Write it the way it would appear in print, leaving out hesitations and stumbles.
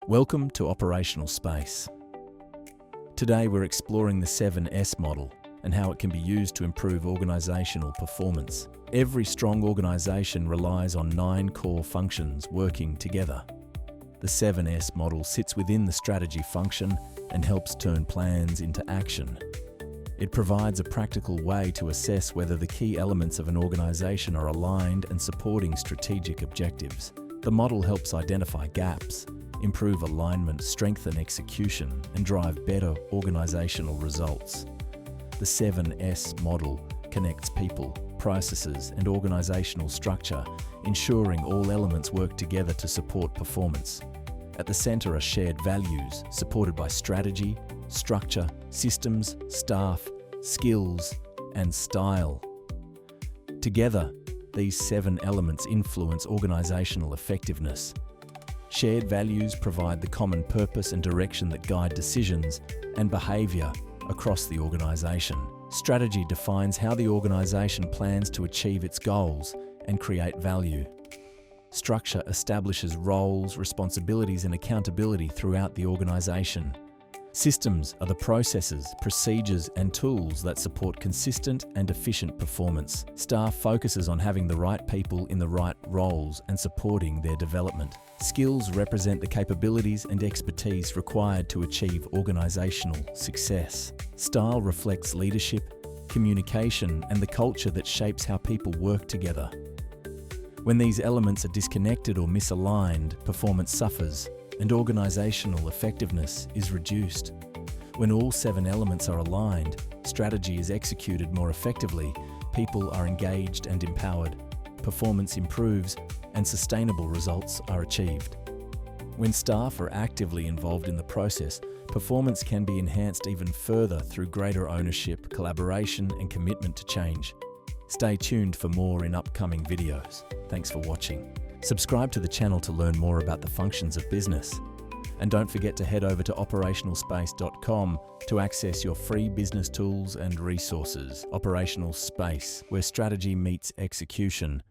Welcome to Operational Space. Today we're exploring the 7S model and how it can be used to improve organisational performance. Every strong organisation relies on 9 core functions working together. The 7S model sits within the strategy function and helps turn plans into action. It provides a practical way to assess whether the key elements of an organisation are aligned and supporting strategic objectives. The model helps identify gaps, improve alignment, strengthen execution, and drive better organisational results. The 7S model connects people, processes, and organisational structure, ensuring all elements work together to support performance. At the centre are shared values, supported by strategy, structure, systems, staff, skills, and style. Together, these 7 elements influence organisational effectiveness. Shared values provide the common purpose and direction that guide decisions and behaviour across the organisation. Strategy defines how the organisation plans to achieve its goals and create value. Structure establishes roles, responsibilities, and accountability throughout the organisation. Systems are the processes, procedures, and tools that support consistent and efficient performance. Staff focuses on having the right people in the right roles and supporting their development. Skills represent the capabilities and expertise required to achieve organisational success. Style reflects leadership, communication, and the culture that shapes how people work together. When these elements are disconnected or misaligned, performance suffers and organisational effectiveness is reduced. When all 7 elements are aligned, strategy is executed more effectively, people are engaged and empowered, performance improves, and sustainable results are achieved. When staff are actively involved in the process, performance can be enhanced even further through greater ownership, collaboration, and commitment to change. Stay tuned for more in upcoming videos. Thanks for watching. Subscribe to the channel to learn more about the functions of business. And don't forget to head over to operationalspace.com to access your free business tools and resources. Operational Space, where strategy meets execution.